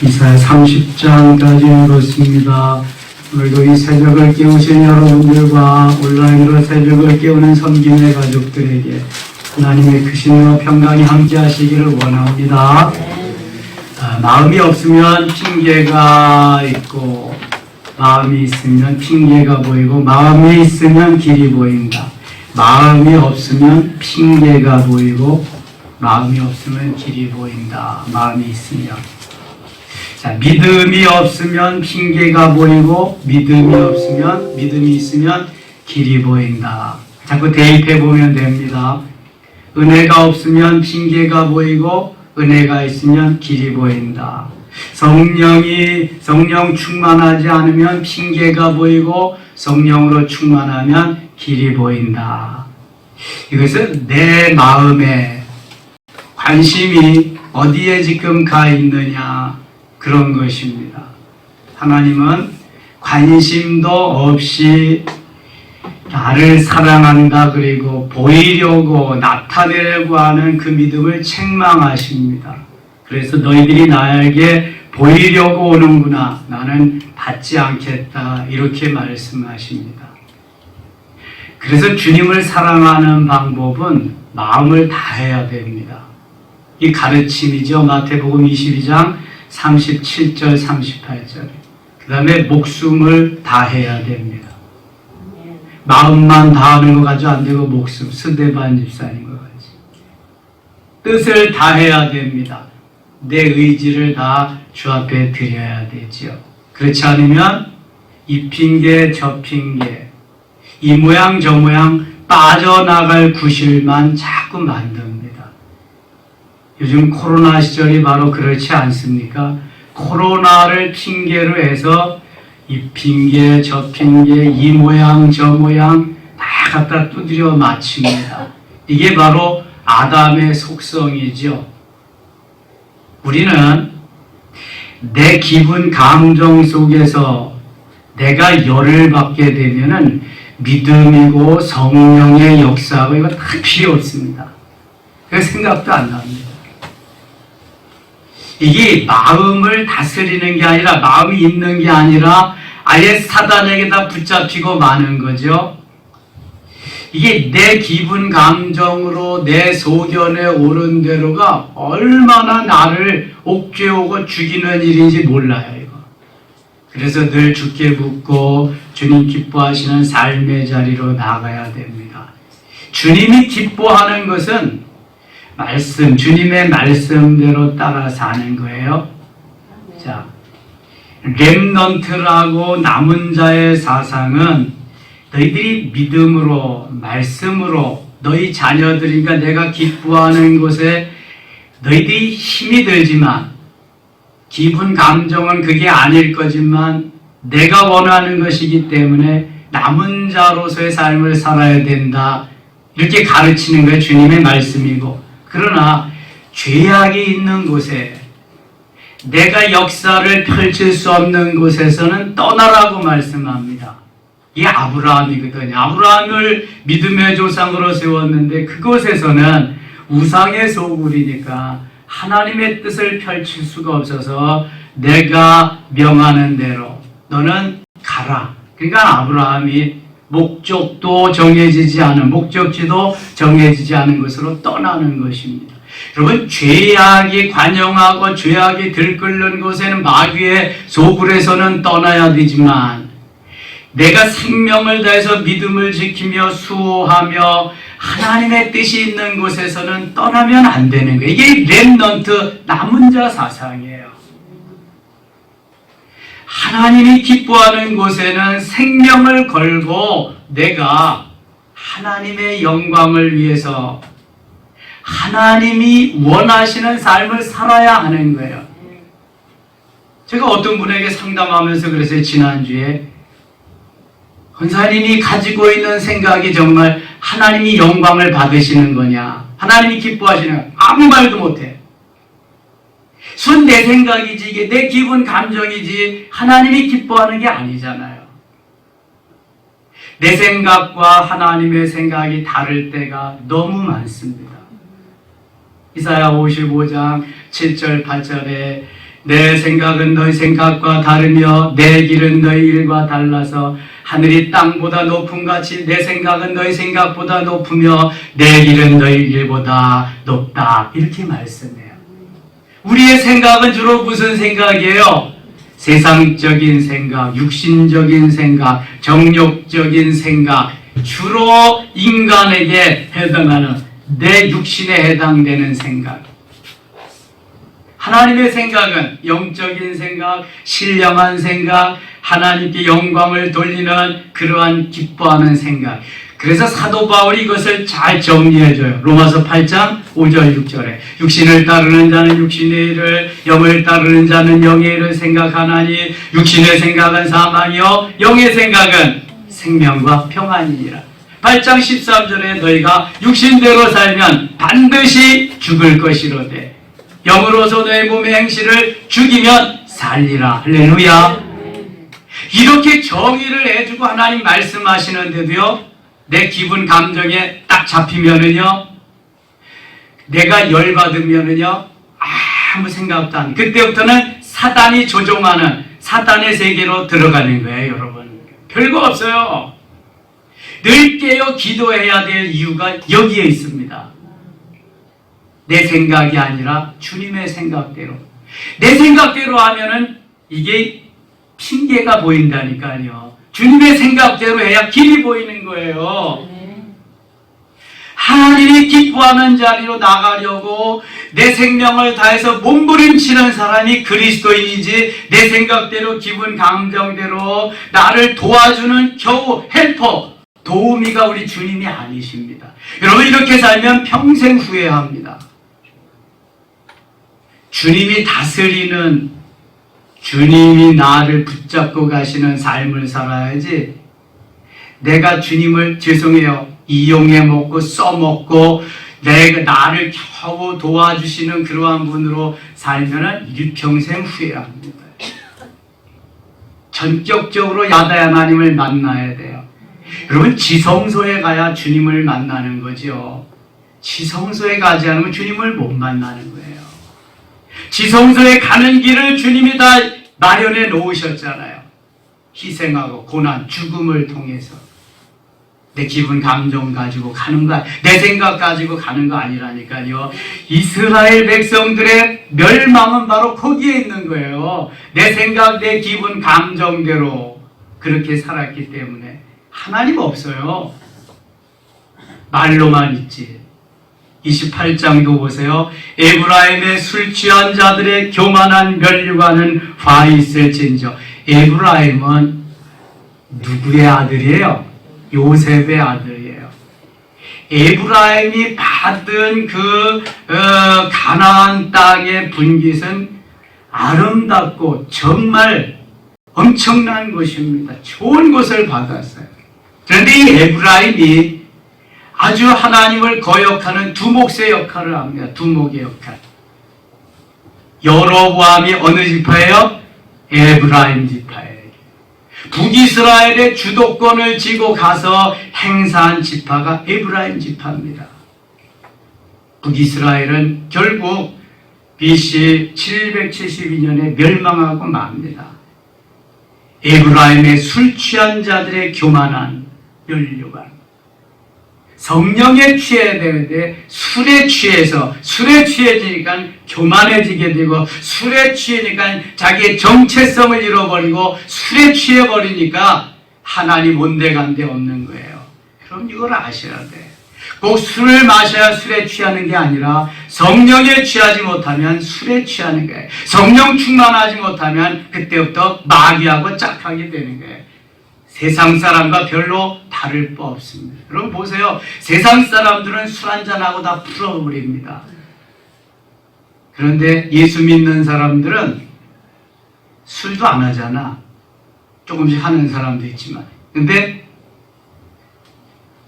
이사야 30장까지 읽었습니다. 오늘도 이 새벽을 깨우신 여러분들과 온라인으로 새벽을 깨우는 섬김의 가족들에게 하나님의 크신과 평강이 함께 하시기를 원합니다. 마음이 없으면 핑계가 있고, 마음이 있으면 핑계가 보이고, 마음이 있으면 길이 보인다. 마음이 없으면 핑계가 보이고, 마음이 없으면 길이 보인다. 마음이 있으면. 자, 믿음이 없으면 핑계가 보이고, 믿음이 있으면 길이 보인다. 자꾸 대입해 보면 됩니다. 은혜가 없으면 핑계가 보이고, 은혜가 있으면 길이 보인다. 성령 충만하지 않으면 핑계가 보이고, 성령으로 충만하면 길이 보인다. 이것은 내 마음에 관심이 어디에 지금 가 있느냐, 그런 것입니다. 하나님은 관심도 없이 나를 사랑한다, 그리고 보이려고 나타내려고 하는 그 믿음을 책망하십니다. 그래서 너희들이 나에게 보이려고 오는구나, 나는 받지 않겠다, 이렇게 말씀하십니다. 그래서 주님을 사랑하는 방법은 마음을 다해야 됩니다. 이 가르침이죠. 마태복음 22장 37절 38절. 그 다음에 목숨을 다해야 됩니다. 마음만 다하는 것 가지고 안 되고 목숨, 스데반 집사님 것 같이 뜻을 다해야 됩니다. 내 의지를 다 주 앞에 드려야 되지요. 그렇지 않으면 이 핑계 저 핑계, 이 모양 저 모양 빠져나갈 구실만 자꾸 만듭니다. 요즘 코로나 시절이 바로 그렇지 않습니까? 코로나를 핑계로 해서 이 핑계 저 핑계, 이 모양 저 모양 다 갖다 두드려 맞춥니다. 이게 바로 아담의 속성이죠. 우리는 내 기분 감정 속에서 내가 열을 받게 되면은 믿음이고 성령의 역사하고 이거 다 필요 없습니다. 그래서 생각도 안 납니다. 이게 마음을 다스리는 게 아니라, 마음이 있는 게 아니라 아예 사단에게다 붙잡히고 마는 거죠. 이게 내 기분 감정으로 내 소견에 오른 대로가 얼마나 나를 옥죄오고 죽이는 일인지 몰라요, 이거. 그래서 늘 주께 묻고 주님 기뻐하시는 삶의 자리로 나가야 됩니다. 주님이 기뻐하는 것은 말씀, 주님의 말씀대로 따라 사는 거예요. 자, 렘넌트라고 남은 자의 사상은 너희들이 믿음으로, 말씀으로, 너희 자녀들이니까 내가 기뻐하는 것에 너희들이 힘이 들지만, 기분, 감정은 그게 아닐 거지만 내가 원하는 것이기 때문에 남은 자로서의 삶을 살아야 된다, 이렇게 가르치는 거예요. 주님의 말씀이고. 그러나 죄악이 있는 곳에, 내가 역사를 펼칠 수 없는 곳에서는 떠나라고 말씀합니다. 이게 아브라함이거든요. 아브라함을 믿음의 조상으로 세웠는데 그곳에서는 우상의 소굴이니까 하나님의 뜻을 펼칠 수가 없어서 내가 명하는 대로 너는 가라. 그러니까 아브라함이 목적도 정해지지 않은, 목적지도 정해지지 않은 것으로 떠나는 것입니다. 여러분, 죄악이 관영하고 죄악이 들끓는 곳에는, 마귀의 소굴에서는 떠나야 되지만, 내가 생명을 다해서 믿음을 지키며 수호하며 하나님의 뜻이 있는 곳에서는 떠나면 안 되는 거예요. 이게 렘넌트, 남은 자 사상이에요. 하나님이 기뻐하는 곳에는 생명을 걸고 내가 하나님의 영광을 위해서 하나님이 원하시는 삶을 살아야 하는 거예요. 제가 어떤 분에게 상담하면서 그랬어요. 지난주에 권사님이 가지고 있는 생각이 정말 하나님이 영광을 받으시는 거냐, 하나님이 기뻐하시는 거냐, 아무 말도 못해. 순 내 생각이지, 이게 내 기분 감정이지 하나님이 기뻐하는 게 아니잖아요. 내 생각과 하나님의 생각이 다를 때가 너무 많습니다. 이사야 55장 7절 8절에 내 생각은 너희 생각과 다르며 내 길은 너희 일과 달라서 하늘이 땅보다 높음 같이 내 생각은 너희 생각보다 높으며 내 길은 너희 일보다 높다. 이렇게 말씀해요. 우리의 생각은 주로 무슨 생각이에요? 세상적인 생각, 육신적인 생각, 정욕적인 생각, 주로 인간에게 해당하는 내 육신에 해당되는 생각. 하나님의 생각은 영적인 생각, 신령한 생각, 하나님께 영광을 돌리는 그러한 기뻐하는 생각. 그래서 사도 바울이 이것을 잘 정리해줘요. 로마서 8장 5절 6절에 육신을 따르는 자는 육신의 일을, 영을 따르는 자는 영의 일을 생각하나니 육신의 생각은 사망이요 영의 생각은 생명과 평안이니라. 8장 13절에 너희가 육신대로 살면 반드시 죽을 것이로되 영으로서 너의 몸의 행실을 죽이면 살리라. 할렐루야. 이렇게 정의를 해주고 하나님 말씀하시는데도요, 내 기분 감정에 딱 잡히면은요, 내가 열받으면은요, 아무 생각도 안, 그때부터는 사단이 조종하는 사단의 세계로 들어가는 거예요, 여러분. 별거 없어요. 늘 깨어 기도해야 될 이유가 여기에 있습니다. 내 생각이 아니라 주님의 생각대로. 내 생각대로 하면은 이게 핑계가 보인다니까요. 주님의 생각대로 해야 길이 보이는 거예요. 하나님이 기뻐하는 자리로 나가려고 내 생명을 다해서 몸부림치는 사람이 그리스도인이지, 내 생각대로 기분 감정대로 나를 도와주는 겨우 헬퍼, 도우미가 우리 주님이 아니십니다. 여러분, 이렇게 살면 평생 후회합니다. 주님이 다스리는, 주님이 나를 붙잡고 가시는 삶을 살아야지, 내가 주님을, 죄송해요, 이용해 먹고 써먹고 나를 겨우 도와주시는 그러한 분으로 살면은 일평생 후회합니다. 전격적으로 야다 하나님을 만나야 돼요. 여러분, 지성소에 가야 주님을 만나는 거죠. 지성소에 가지 않으면 주님을 못 만나는 거예요. 지성소에 가는 길을 주님이 다 마련해 놓으셨잖아요. 희생하고 고난, 죽음을 통해서. 내 기분 감정 가지고 가는 거, 내 생각 가지고 가는 거 아니라니까요. 이스라엘 백성들의 멸망은 바로 거기에 있는 거예요. 내 생각, 내 기분 감정대로 그렇게 살았기 때문에 하나님 없어요. 말로만 있지. 28장도 보세요. 에브라임의 술 취한 자들의 교만한 면류관은 화 있을진저. 에브라임은 누구의 아들이에요? 요셉의 아들이에요. 에브라임이 받은 그 가나안 땅의 분깃은 아름답고 정말 엄청난 것입니다. 좋은 것을 받았어요. 그런데 이 에브라임이 아주 하나님을 거역하는 두목새 역할을 합니다. 두목의 역할. 여로보암이 어느 지파예요? 에브라임 지파예요. 북이스라엘의 주도권을 쥐고 가서 행사한 지파가 에브라임 지파입니다. 북이스라엘은 결국 BC 772년에 멸망하고 맙니다. 에브라임의 술 취한 자들의 교만한 면류관. 성령에 취해야 되는데 술에 취해지니까 교만해지게 되고, 술에 취하니까 자기의 정체성을 잃어버리고, 술에 취해버리니까 하나님 온데간데 없는 거예요. 그럼 이걸 아셔야 돼. 꼭 술을 마셔야 술에 취하는 게 아니라 성령에 취하지 못하면 술에 취하는 거예요. 성령 충만하지 못하면 그때부터 마귀하고 짝하게 되는 거예요. 세상 사람과 별로 다를 바 없습니다. 여러분 보세요. 세상 사람들은 술 한잔하고 다 풀어버립니다. 그런데 예수 믿는 사람들은 술도 안 하잖아. 조금씩 하는 사람도 있지만. 근데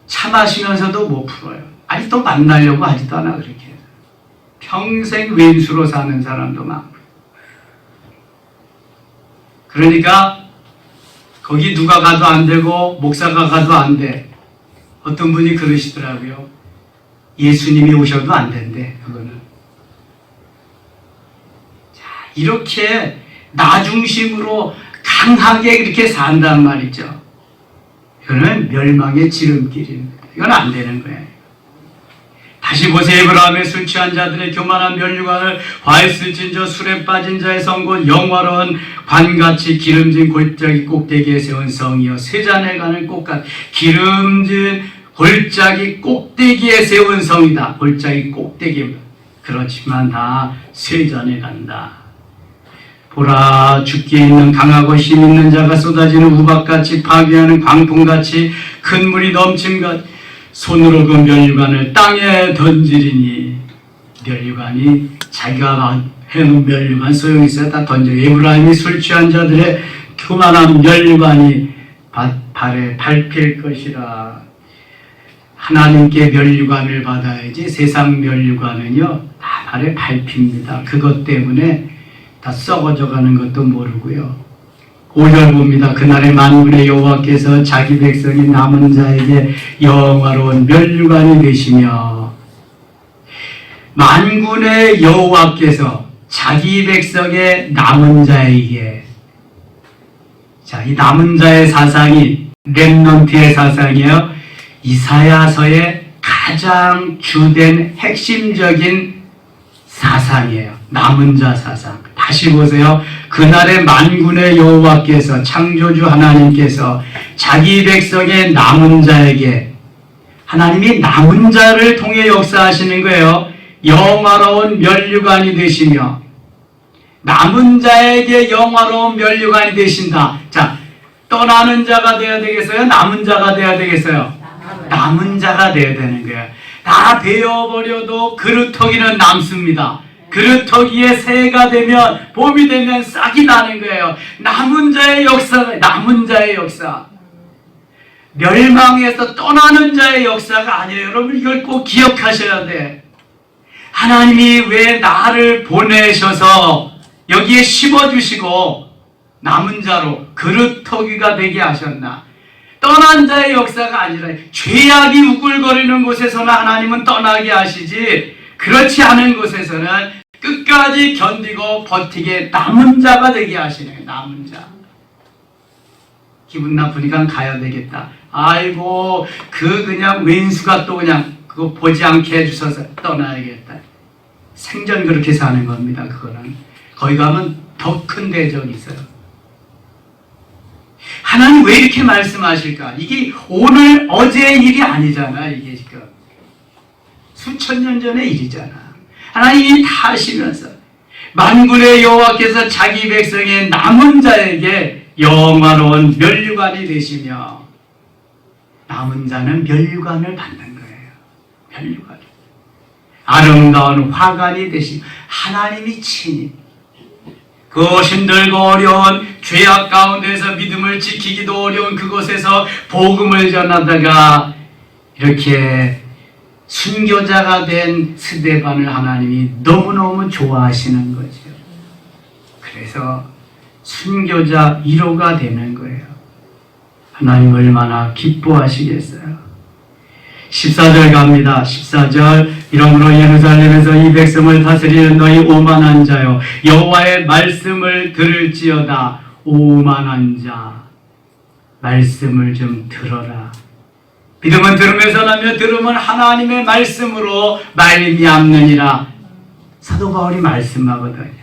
차 마시면서도 못 풀어요. 아직도 만나려고 하지도 않아. 그렇게 평생 왼수로 사는 사람도 많고. 그러니까 거기 누가 가도 안 되고 목사가 가도 안 돼. 어떤 분이 그러시더라고요. 예수님이 오셔도 안 된대. 그거는. 자, 이렇게 나 중심으로 강하게 이렇게 산단 말이죠. 이거는 멸망의 지름길입니다. 이건 안 되는 거예요. 다시 보세요. 에브라함의 술 취한 자들의 교만한 면류관을 화에 스친 저 술에 빠진 자의 성 곧 영화로운 관같이 기름진 골짜기 꼭대기에 세운 성이여 세잔에 가는 꽃같 기름진 골짜기 꼭대기에 세운 성이다. 골짜기 꼭대기. 그렇지만 다 세잔에 간다. 보라 죽기에 있는 강하고 힘 있는 자가 쏟아지는 우박같이 파괴하는 광풍같이 큰 물이 넘침같이 손으로 그 면류관을 땅에 던지리니 면류관이 자기가 해놓은 면류관 소용이 있어야 다 던져. 에브라임이 술 취한 자들의 교만한 면류관이 발에 밟힐 것이라. 하나님께 면류관을 받아야지 세상 면류관은요 다 발에 밟힙니다. 그것 때문에 다 썩어져 가는 것도 모르고요. 5절 봅니다. 그날의 만군의 여호와께서 자기 백성인 남은 자에게 영화로운 면류관이 되시며 만군의 여호와께서 자기 백성의 남은 자에게 자, 이 남은 자의 사상이 렘넌트의 사상이에요. 이사야서의 가장 주된 핵심적인 사상이에요. 남은 자 사상. 다시 보세요. 그날의 만군의 여호와께서 창조주 하나님께서 자기 백성의 남은 자에게 하나님이 남은 자를 통해 역사하시는 거예요. 영화로운 면류관이 되시며 남은 자에게 영화로운 면류관이 되신다. 자, 떠나는 자가 돼야 되겠어요? 남은 자가 돼야 되겠어요? 남은 자가 돼야 되는 거예요. 다 베어버려도 그루터기는 남습니다. 그루터기에 새해가 되면 봄이 되면 싹이 나는 거예요. 남은 자의 역사가 남은 자의 역사. 멸망에서 떠나는 자의 역사가 아니에요. 여러분 이걸 꼭 기억하셔야 돼. 하나님이 왜 나를 보내셔서 여기에 심어주시고 남은 자로 그루터기가 되게 하셨나? 떠난 자의 역사가 아니라 죄악이 우글거리는 곳에서는 하나님은 떠나게 하시지 그렇지 않은 곳에서는 끝까지 견디고 버티게 남은 자가 되게 하시네요. 남은 자. 기분 나쁘니까 가야 되겠다. 아이고 그냥 왼수가 또 그냥 그거 보지 않게 해주셔서 떠나야겠다. 생전 그렇게 사는 겁니다. 그거는. 거기 가면 더 큰 대적이 있어요. 하나님 왜 이렇게 말씀하실까? 이게 오늘 어제의 일이 아니잖아. 이게 지금 수천 년 전의 일이잖아. 하나님이 다 하시면서 만군의 여호와께서 자기 백성의 남은 자에게 영화로운 면류관이 되시며 남은 자는 면류관을 받는 거예요. 면류관. 아름다운 화관이 되시며 하나님이 친히 그 힘들고 어려운 죄악 가운데서 믿음을 지키기도 어려운 그곳에서 복음을 전하다가 이렇게 순교자가 된 스데반을 하나님이 너무너무 좋아하시는 거죠. 그래서 순교자 1호가 되는 거예요. 하나님 얼마나 기뻐하시겠어요. 14절 갑니다. 14절 이러므로 예루살렘에서 이 백성을 다스리는 너희 오만한 자여 여호와의 말씀을 들을지어다. 오만한 자 말씀을 좀 들어라. 믿음은 들으면서 나며 들으면 하나님의 말씀으로 말미암느니라. 사도 바울이 말씀하거든요.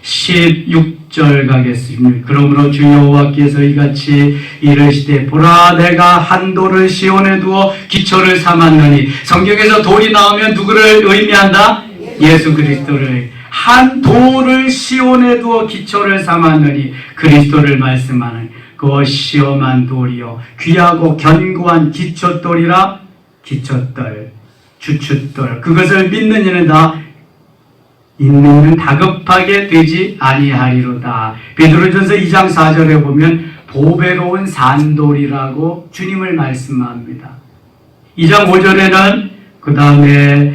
16절 가겠습니다. 그러므로 주 여호와께서 이같이 이르시되 보라 내가 한 돌을 시온에 두어 기초를 삼았느니 성경에서 돌이 나오면 누구를 의미한다? 예수 그리스도를. 한 돌을 시온에 두어 기초를 삼았느니 그리스도를 말씀하는 그 시험한 돌이요 귀하고 견고한 기초돌이라. 기초돌 주춧돌 그것을 믿는 이는 다 있는 일은 다급하게 되지 아니하리로다. 베드로전서 2장 4절에 보면 보배로운 산돌이라고 주님을 말씀합니다. 2장 5절에는 그 다음에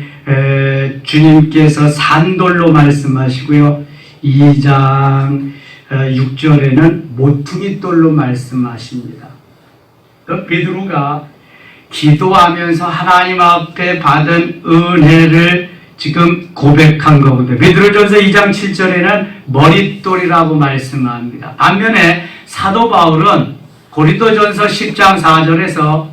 주님께서 산돌로 말씀하시고요. 2장 6절에는 모퉁이돌로 말씀하십니다. 베드로가 기도하면서 하나님 앞에 받은 은혜를 지금 고백한 거거든요. 베드로전서 2장 7절에는 머릿돌이라고 말씀합니다. 반면에 사도 바울은 고린도전서 10장 4절에서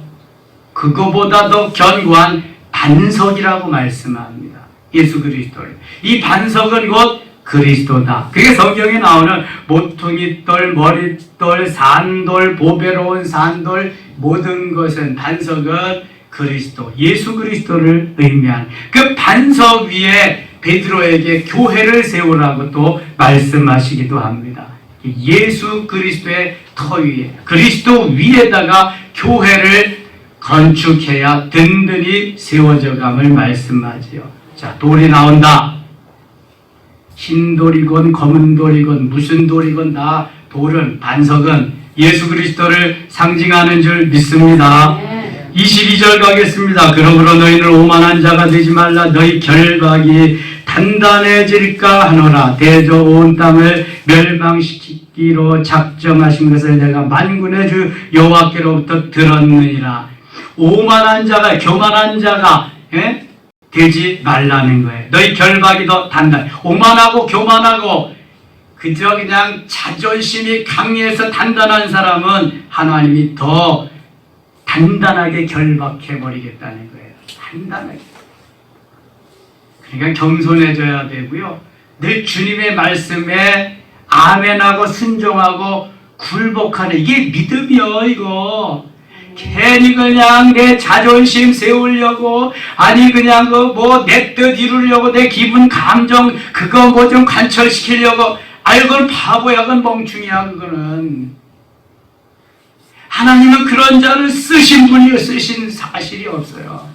그거보다 더 견고한 반석이라고 말씀합니다. 예수 그리스도를. 이 반석은 곧 그리스도다. 그게 성경에 나오는 모퉁이돌, 머릿돌, 산돌, 보배로운 산돌, 모든 것은 반석은 그리스도, 예수 그리스도를 의미하는 그 반석 위에 베드로에게 교회를 세우라고 또 말씀하시기도 합니다. 예수 그리스도의 터 위에, 그리스도 위에다가 교회를 건축해야 든든히 세워져감을 말씀하지요. 자, 돌이 나온다. 흰 돌이건 검은 돌이건 무슨 돌이건 다 돌은, 반석은 예수 그리스도를 상징하는 줄 믿습니다. 22절 가겠습니다. 그러므로 너희는 오만한 자가 되지 말라. 너희 결박이 단단해질까 하노라. 대저 온 땅을 멸망시키기로 작정하신 것을 내가 만군의 주 여호와께로부터 들었느니라. 오만한 자가, 교만한 자가 되지 말라는 거예요. 너희 결박이 더 단단. 오만하고 교만하고 그저 그냥 자존심이 강해서 단단한 사람은 하나님이 더 단단하게 결박해버리겠다는 거예요. 단단하게. 그러니까 겸손해져야 되고요. 늘 주님의 말씀에 아멘하고 순종하고 굴복하는, 이게 믿음이요, 이거. 괜히 그냥 내 자존심 세우려고, 아니 그냥 내 뜻 이루려고, 내 기분 감정 그거 뭐 좀 관철시키려고, 그건 바보야, 그건 멍충이야, 그거는. 하나님은 그런 자를 쓰신 분이요, 쓰신 사실이 없어요.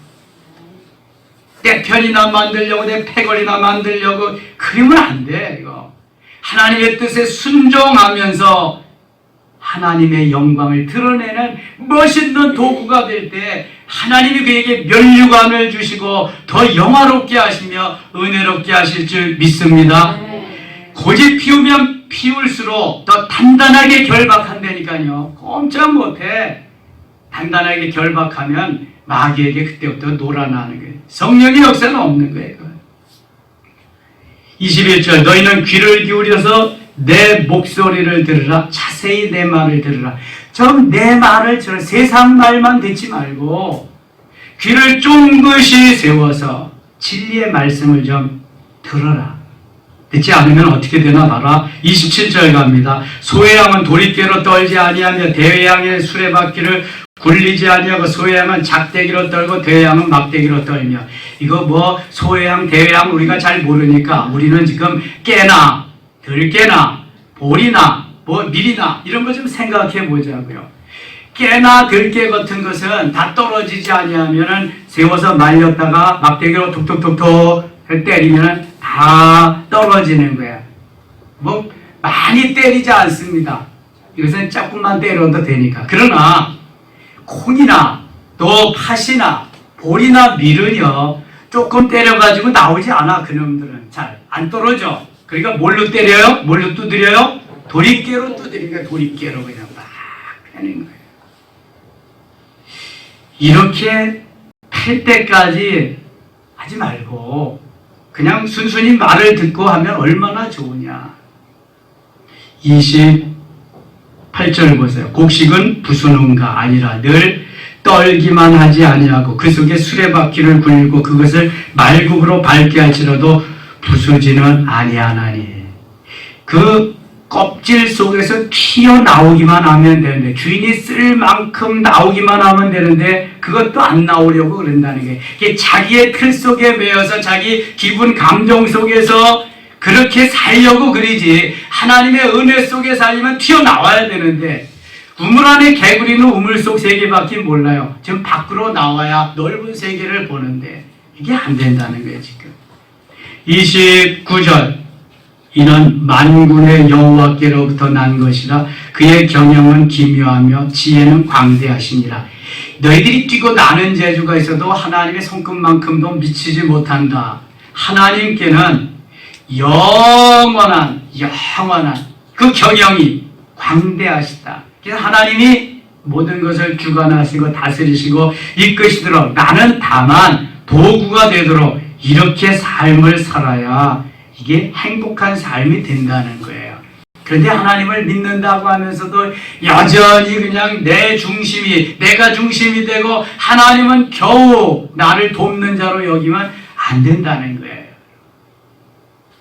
내 편이나 만들려고, 내 패거리나 만들려고 그러면 안 돼, 이거. 하나님의 뜻에 순종하면서 하나님의 영광을 드러내는 멋있는 도구가 될 때 하나님이 그에게 면류관을 주시고 더 영화롭게 하시며 은혜롭게 하실 줄 믿습니다. 고집 피우면 피울수록 더 단단하게 결박한다니까요. 꼼짝 못해. 단단하게 결박하면 마귀에게 그때부터 놀아나는 거예요. 성령의 역사는 없는 거예요. 21절 너희는 귀를 기울여서 내 목소리를 들으라. 자세히 내 말을 들으라. 좀 내 말을 들어. 세상 말만 듣지 말고 귀를 쫑긋이 세워서 진리의 말씀을 좀 들어라. 듣지 않으면 어떻게 되나 봐라. 27절 갑니다. 소의 양은 도리깨로 떨지 아니하며 대양의 수레바퀴를 굴리지 아니하고 소의 양은 작대기로 떨고 대양은 막대기로 떨며. 이거 소의 양, 대의 양 우리가 잘 모르니까 우리는 지금 깨나 들깨나 보리나 밀이나 이런 거 좀 생각해 보자고요. 깨나 들깨 같은 것은 다 떨어지지 아니하면은 세워서 말렸다가 막대기로 톡톡톡톡 때리면 다 떨어지는 거야. 많이 때리지 않습니다. 이것은 조금만 때려도 되니까. 그러나 콩이나 또 팥이나 보리나 밀은요, 조금 때려가지고 나오지 않아. 그놈들은 잘 안 떨어져. 그러니까 뭘로 때려요? 뭘로 두드려요? 도리깨로 두드리니까 도리깨로 그냥 막 패는 거예요. 이렇게 팔 때까지 하지 말고 그냥 순순히 말을 듣고 하면 얼마나 좋으냐. 28절 보세요. 곡식은 부수는가 아니라 늘 떨기만 하지 아니하고 그 속에 수레바퀴를 굴리고 그것을 말굽으로 밟게 할지라도 부수지는 아니하나니. 그 껍질 속에서 튀어나오기만 하면 되는데, 주인이 쓸 만큼 나오기만 하면 되는데 그것도 안 나오려고 그런다는 게, 이게 자기의 틀 속에 매여서 자기 기분 감정 속에서 그렇게 살려고 그러지. 하나님의 은혜 속에 살리면 튀어나와야 되는데, 우물 안에 개구리는 우물 속 세계밖에 몰라요. 지금 밖으로 나와야 넓은 세계를 보는데 이게 안 된다는 거예요. 지금 29절 이는 만군의 여호와께로부터 난 것이라 그의 경영은 기묘하며 지혜는 광대하시니라. 너희들이 뛰고 나는 재주가 있어도 하나님의 손끝만큼도 미치지 못한다. 하나님께는 영원한 그 경영이 광대하시다. 그래서 하나님이 모든 것을 주관하시고 다스리시고 이끄시도록 나는 다만 도구가 되도록 이렇게 삶을 살아야 이게 행복한 삶이 된다는 거예요. 그런데 하나님을 믿는다고 하면서도 여전히 그냥 내 중심이, 내가 중심이 되고 하나님은 겨우 나를 돕는 자로 여기면 안 된다는 거예요.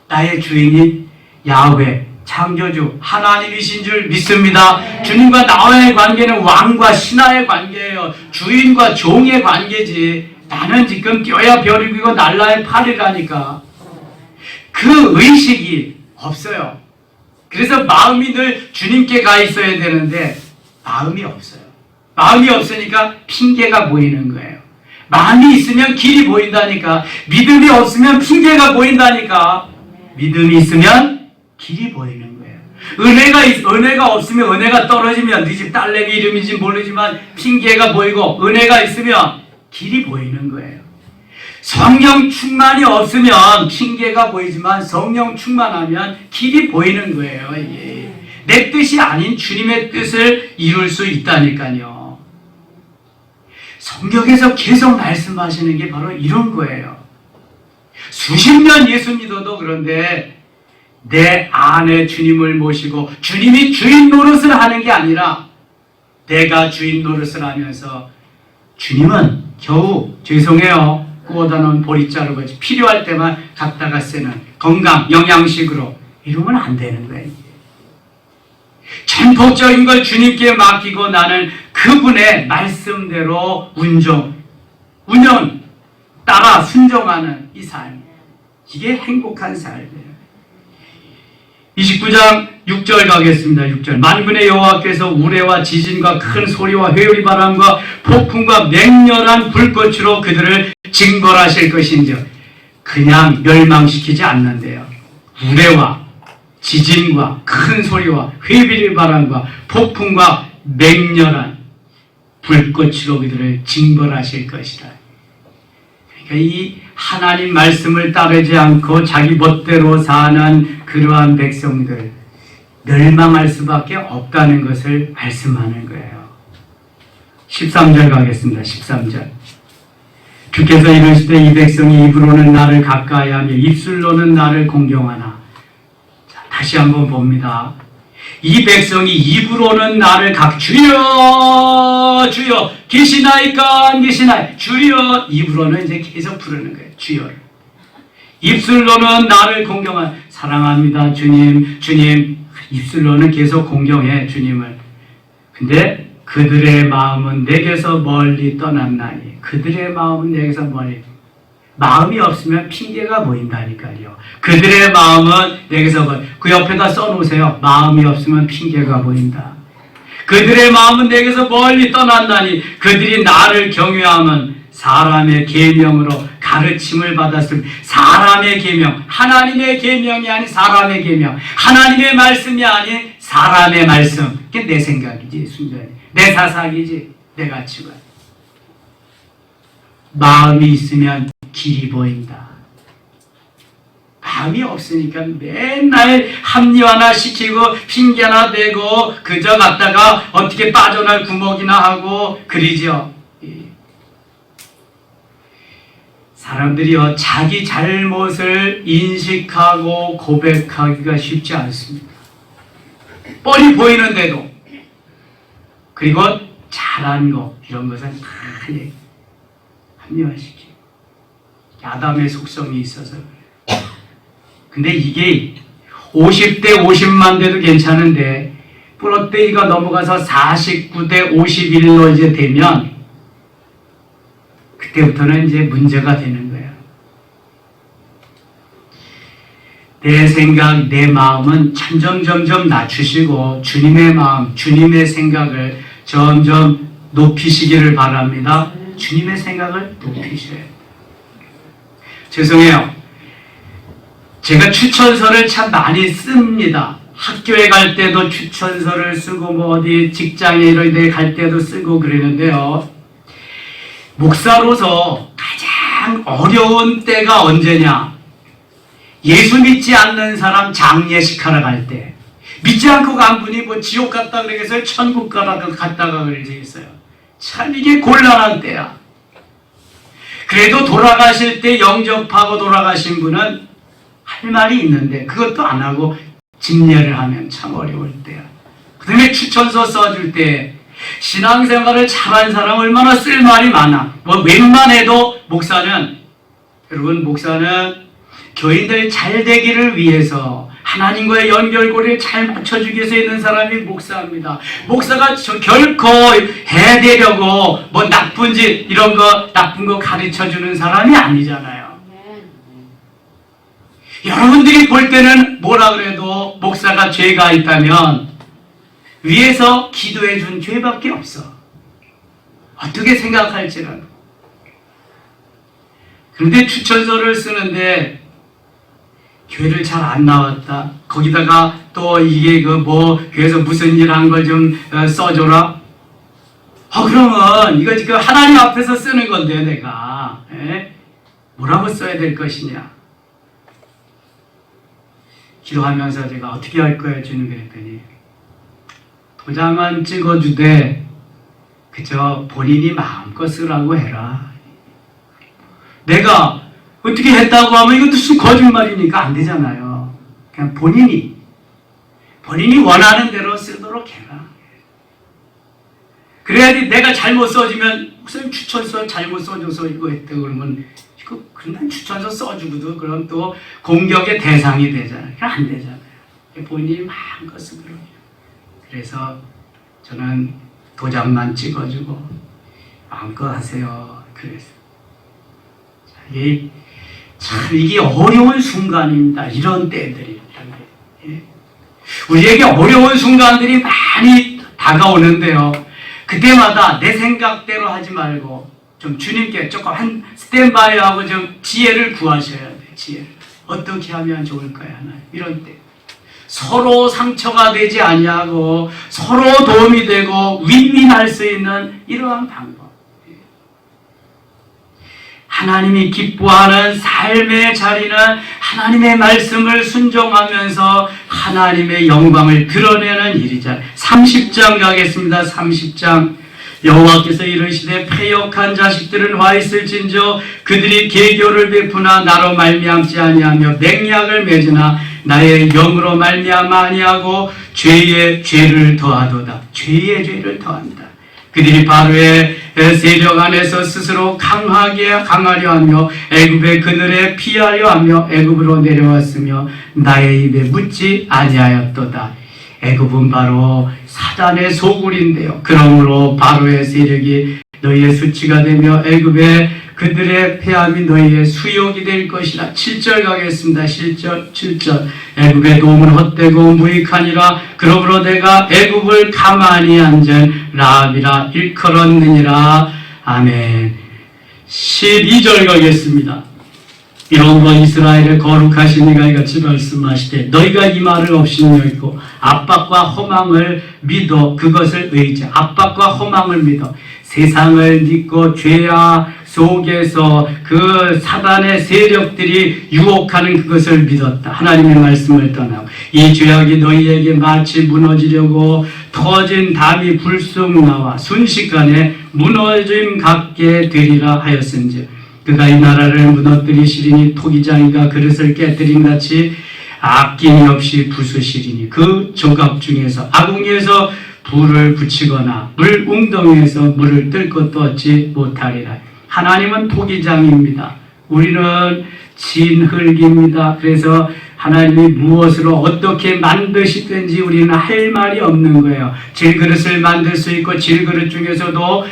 나의 주인이 야훼, 창조주, 하나님이신 줄 믿습니다. 주님과 나와의 관계는 왕과 신하의 관계예요. 주인과 종의 관계지. 나는 지금 뼈야 벼룩이고 날라의 팔이라니까. 그 의식이 없어요. 그래서 마음이 늘 주님께 가 있어야 되는데 마음이 없어요. 마음이 없으니까 핑계가 보이는 거예요. 마음이 있으면 길이 보인다니까. 믿음이 없으면 핑계가 보인다니까. 믿음이 있으면 길이 보이는 거예요. 은혜가 없으면, 은혜가 떨어지면 네 집 딸내미 이름인지 모르지만 핑계가 보이고, 은혜가 있으면 길이 보이는 거예요. 성령 충만이 없으면 핑계가 보이지만 성령 충만하면 길이 보이는 거예요. 이게. 내 뜻이 아닌 주님의 뜻을 이룰 수 있다니까요. 성경에서 계속 말씀하시는 게 바로 이런 거예요. 수십 년 예수 믿어도 그런데 내 안에 주님을 모시고 주님이 주인 노릇을 하는 게 아니라 내가 주인 노릇을 하면서 주님은 겨우 죄송해요. 구워다놓은 보리자루 같이 필요할 때만 갖다가 쓰는 건강, 영양식으로 이러면 안 되는 거예요. 전폭적인 걸 주님께 맡기고 나는 그분의 말씀대로 운영 따라 순종하는 이 삶. 이게 행복한 삶이에요. 29장 6절 가겠습니다. 6절. 만군의 여호와께서 우레와 지진과 큰 소리와 회오리 바람과 폭풍과 맹렬한 불꽃으로 그들을 징벌하실 것인즉 그냥 멸망시키지 않는데요. 우레와 지진과 큰 소리와 회오리 바람과 폭풍과 맹렬한 불꽃으로 그들을 징벌하실 것이라. 그러니까 이 하나님 말씀을 따르지 않고 자기 멋대로 사는 그러한 백성들 멸망할 수밖에 없다는 것을 말씀하는 거예요. 13절 가겠습니다. 13절. 주께서 이르시되 이 백성이 입으로는 나를 가까이하며 입술로는 나를 공경하나. 자, 다시 한번 봅니다. 이 백성이 입으로는 나를 주여 주여 계시나이까 안 계시나이 주여. 입으로는 이제 계속 부르는 거예요. 주여를. 입술로는 나를 공경한 사랑합니다 주님 주님. 입술로는 계속 공경해 주님을. 근데 그들의 마음은 내게서 멀리 떠났나니. 그들의 마음은 내게서 멀리. 마음이 없으면 핑계가 보인다니까요. 그들의 마음은 내게서 멀리. 그 옆에다 써놓으세요. 마음이 없으면 핑계가 보인다. 그들의 마음은 내게서 멀리 떠났나니 그들이 나를 경외하면 사람의 계명으로 가르침을 받았음. 사람의 계명, 하나님의 계명이 아닌 사람의 계명, 하나님의 말씀이 아닌 사람의 말씀. 그게 내 생각이지, 순전히 내 사상이지, 내 가치관. 마음이 있으면 길이 보인다. 마음이 없으니까 맨날 합리화나 시키고 핑계나 대고 그저 갖다가 어떻게 빠져날 구멍이나 하고 그러죠. 사람들이요, 자기 잘못을 인식하고 고백하기가 쉽지 않습니다. 뻔히 보이는데도. 그리고 잘한 거 이런 것은 다 합리화시키고 야담의 속성이 있어서 그래요. 근데 이게 50대 50만 돼도 괜찮은데 플롯데이가 넘어가서 49대 51로 이제 되면 그때부터는 이제 문제가 되는 거예요. 내 생각, 내 마음은 점점 낮추시고 주님의 마음, 주님의 생각을 점점 높이시기를 바랍니다. 주님의 생각을 높이셔야 돼요. 죄송해요. 제가 추천서를 참 많이 씁니다. 학교에 갈 때도 추천서를 쓰고 뭐 어디 직장에 이런 데 갈 때도 쓰고 그러는데요. 목사로서 가장 어려운 때가 언제냐? 예수 믿지 않는 사람 장례식하러 갈 때. 믿지 않고 간 분이 뭐 지옥 갔다 그러겠어요? 천국 갔다가 그러겠어요? 참 이게 곤란한 때야. 그래도 돌아가실 때 영접하고 돌아가신 분은 할 말이 있는데 그것도 안 하고 집례를 하면 참 어려울 때야. 그 다음에 추천서 써줄 때 신앙생활을 잘한 사람 얼마나 쓸 말이 많아. 뭐 웬만해도 목사는, 여러분, 목사는 교인들 잘 되기를 위해서 하나님과의 연결고리를 잘 맞춰주기 위해서 있는 사람이 목사입니다. 목사가 결코 해되려고 뭐 나쁜 짓 이런 거 나쁜 거 가르쳐주는 사람이 아니잖아요. 여러분들이 볼 때는 뭐라 그래도 목사가 죄가 있다면 위에서 기도해 준 죄밖에 없어. 어떻게 생각할지는. 그런데 추천서를 쓰는데 교회를 잘 안 나왔다. 거기다가 또 이게 교회에서 무슨 일 한 걸 좀 써줘라. 그러면 이거 지금 하나님 앞에서 쓰는 건데 내가 뭐라고 써야 될 것이냐. 기도하면서 제가 어떻게 할 거야 주는 그랬더니 도장만 찍어주되 그저 본인이 마음껏 쓰라고 해라. 내가 어떻게 했다고 하면 이것도 순 거짓말이니까 안 되잖아요. 그냥 본인이 원하는 대로 쓰도록 해라. 그래야지 내가 잘못 써주면 목사님 추천서 잘못 써줘서 이거 했다 그러면 그냥 추천서 써주고도 그럼 또 공격의 대상이 되잖아요. 그냥 안 되잖아요. 본인이 마음껏 쓰도록 해요. 그래서 저는 도장만 찍어주고 마음껏 하세요. 그래서 이게 어려운 순간입니다. 이런 때들이. 우리에게 어려운 순간들이 많이 다가오는데요. 그때마다 내 생각대로 하지 말고 좀 주님께 조금 한 스탠바이하고 좀 지혜를 구하셔야 돼요. 지혜를. 어떻게 하면 좋을까요? 하나님. 이런 때. 서로 상처가 되지 아니하고 서로 도움이 되고 윈윈할 수 있는 이러한 방법. 하나님이 기뻐하는 삶의 자리는 하나님의 말씀을 순종하면서 하나님의 영광을 드러내는 일이잖아요. 30장 가겠습니다. 30장. 여호와께서 이르시되 패역한 자식들은 와 있을진저 그들이 계교를 베푸나 나로 말미암지 아니하며 맹약을 맺으나 나의 영으로 말미암아 아니하고 죄의 죄를 더하도다. 죄의 죄를 더한다. 그들이 바로의 세력 안에서 스스로 강하려 하며 애굽의 그늘에 피하려 하며 애굽으로 내려왔으며 나의 입에 묻지 아니하였도다. 애굽은 바로 사단의 소굴인데요. 그러므로 바로의 세력이 너희의 수치가 되며 애굽의 그들의 패함이 너희의 수욕이 될 것이라. 7절 가겠습니다. 7절. 애굽의 도움은 헛되고 무익하니라. 그러므로 내가 애굽을 가만히 앉은 라합이라 일컬었느니라. 아멘. 12절 가겠습니다. 여호와 이스라엘의 거룩하신 이가 이같이 말씀하시되 너희가 이 말을 없이는 여기고 압박과 허망을 믿어 그것을 의지. 압박과 허망을 믿어 세상을 믿고 죄악 속에서 그 사단의 세력들이 유혹하는 그것을 믿었다. 하나님의 말씀을 떠나고 이 죄악이 너희에게 마치 무너지려고 터진 담이 불쑥 나와 순식간에 무너짐 같게 되리라 하였은즉 그가 이 나라를 무너뜨리시리니 토기장이가 그릇을 깨뜨린 같이 아낌이 없이 부수시리니 그 조각 중에서 아궁이에서 불을 붙이거나 물 웅덩이에서 물을 뜰 것도 얻지 못하리라. 하나님은 토기장입니다. 우리는 진흙입니다. 그래서 하나님이 무엇으로 어떻게 만드시든지 우리는 할 말이 없는 거예요. 질그릇을 만들 수 있고 질그릇 중에서도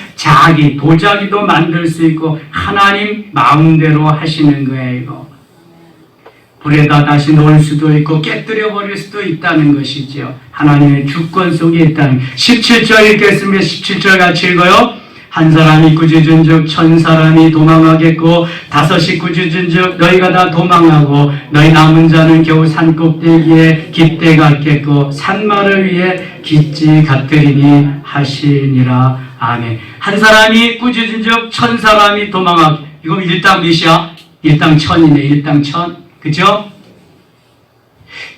도자기도 만들 수 있고 하나님 마음대로 하시는 거예요. 이거. 불에다 다시 넣을 수도 있고 깨뜨려 버릴 수도 있다는 것이죠. 하나님의 주권 속에 있다는. 17절 읽겠습니다. 17절 같이 읽어요. 한 사람이 꾸짖은즉 1000사람이 도망하겠고 5이 꾸짖은즉 너희가 다 도망하고 너희 남은 자는 겨우 산 꼭대기에 깃대 같겠고 산마를 위해 깃지 같으리니 하시니라. 아멘. 한 사람이 꾸짖은즉 1000사람이 도망하고. 이거 일당 몇이야? 일당 1000이네. 일당 1000. 그죠?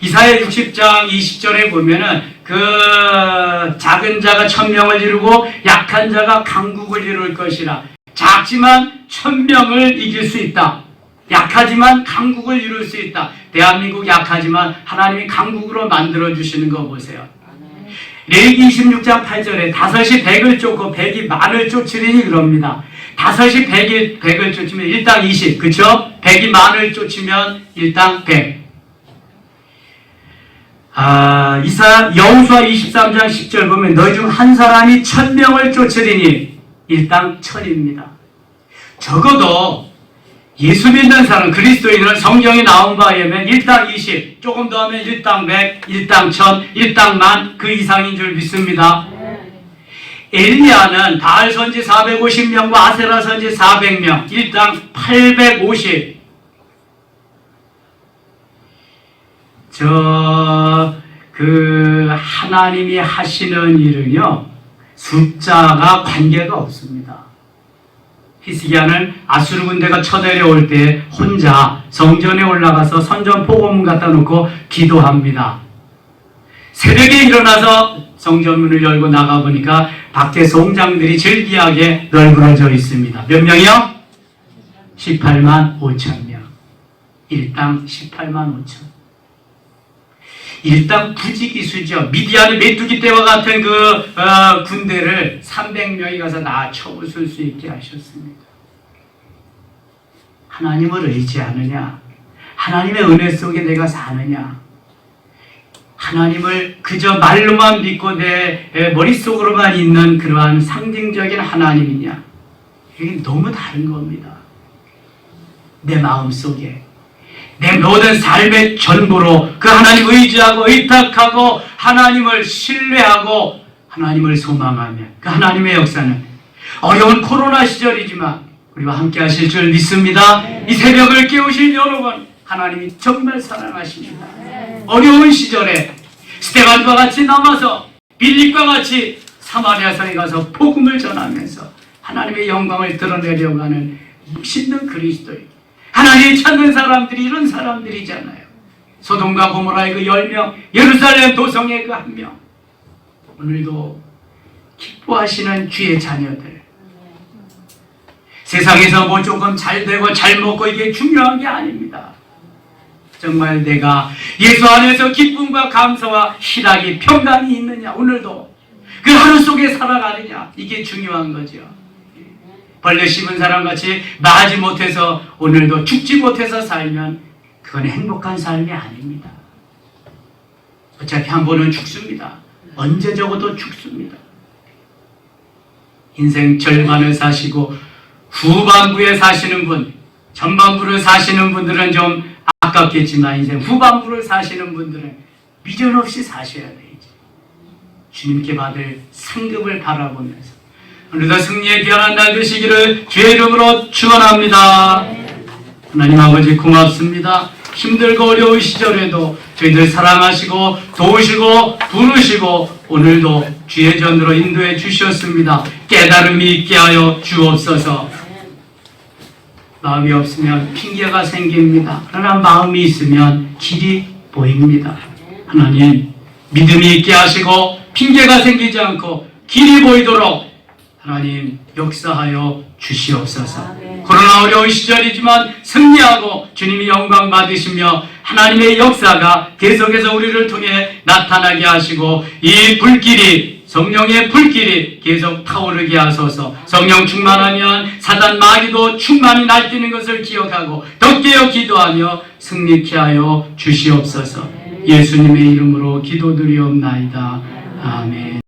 이사야 60장 20절에 보면은 그 작은 자가 1000명을 이루고 약한 자가 강국을 이룰 것이라. 작지만 1000명을 이길 수 있다. 약하지만 강국을 이룰 수 있다. 대한민국 약하지만 하나님이 강국으로 만들어주시는 거 보세요. 레위기 26장 8절에 5이 100을 쫓고 100이 만을 쫓으리니 그럽니다. 5이 100을 쫓으면 1당 20, 그쵸? 100이 만을 쫓으면 1당 100. 여호수아 23장 10절 보면 너희 중 한 사람이 1000명을 쫓으리니 1당 1000입니다. 적어도 예수 믿는 사람, 그리스도인은 성경이 나온 바에 의하면 1당 20, 조금 더 하면 1당 100, 1당 1000, 1당 1000, 그 이상인 줄 믿습니다. 엘리야는 바알 선지 450명과 아세라 선지 400명, 1당 850. 하나님이 하시는 일은요, 숫자가 관계가 없습니다. 히스기야는 아수르 군대가 쳐내려올 때 혼자 성전에 올라가서 선전 포고문 갖다 놓고 기도합니다. 새벽에 일어나서 성전문을 열고 나가보니까 밖에 송장들이 즐기하게 널브러져 있습니다. 몇 명이요? 18만 5천 명. 일당 18만 5천. 일당 부지기수죠. 미디안의 메뚜기 떼와 같은 군대를 300명이 가서 다 쳐부술 수 있게 하셨습니다. 하나님을 의지하느냐? 하나님의 은혜 속에 내가 사느냐? 하나님을 그저 말로만 믿고 내 머릿속으로만 있는 그러한 상징적인 하나님이냐? 이게 너무 다른 겁니다. 내 마음속에 내 모든 삶의 전부로 그 하나님 의지하고 의탁하고 하나님을 신뢰하고 하나님을 소망하며 그 하나님의 역사는 어려운 코로나 시절이지만 우리와 함께 하실 줄 믿습니다. 이 새벽을 깨우신 여러분, 하나님이 정말 사랑하십니다. 어려운 시절에 스데반과 같이 남아서 빌립과 같이 사마리아 성에 가서 복음을 전하면서 하나님의 영광을 드러내려고 하는 신는 그리스도인, 하나님 찾는 사람들이 이런 사람들이잖아요. 소돔과 고모라의 그 10명, 예루살렘 도성의 그 1명, 오늘도 기뻐하시는 주의 자녀들. 세상에서 뭐 조금 잘 되고 잘 먹고 이게 중요한 게 아닙니다. 정말 내가 예수 안에서 기쁨과 감사와 희락이 평강이 있느냐, 오늘도 그 하루 속에 살아가느냐, 이게 중요한 거죠. 벌레 씹은 사람같이 나지 못해서 오늘도 죽지 못해서 살면 그건 행복한 삶이 아닙니다. 어차피 한 번은 죽습니다. 언제 적어도 죽습니다. 인생 절반을 사시고 후반부에 사시는 분, 전반부를 사시는 분들은 좀 아깝겠지만 인생 후반부를 사시는 분들은 미련 없이 사셔야 되죠. 주님께 받을 상급을 바라보면서 오늘도 승리의 귀한 날 되시기를 주의 이름으로 축원합니다. 하나님 아버지 고맙습니다. 힘들고 어려운 시절에도 저희들 사랑하시고 도우시고 부르시고 오늘도 주의 전으로 인도해 주셨습니다. 깨달음이 있게 하여 주옵소서. 마음이 없으면 핑계가 생깁니다. 그러나 마음이 있으면 길이 보입니다. 하나님 믿음이 있게 하시고 핑계가 생기지 않고 길이 보이도록 하나님 역사하여 주시옵소서. 코로나 어려운 시절이지만 승리하고 주님이 영광 받으시며 하나님의 역사가 계속해서 우리를 통해 나타나게 하시고 이 불길이, 성령의 불길이 계속 타오르게 하소서. 성령 충만하면 사단 마귀도 충만히 날뛰는 것을 기억하고 더 깨어 기도하며 승리케 하여 주시옵소서. 예수님의 이름으로 기도드리옵나이다. 아멘.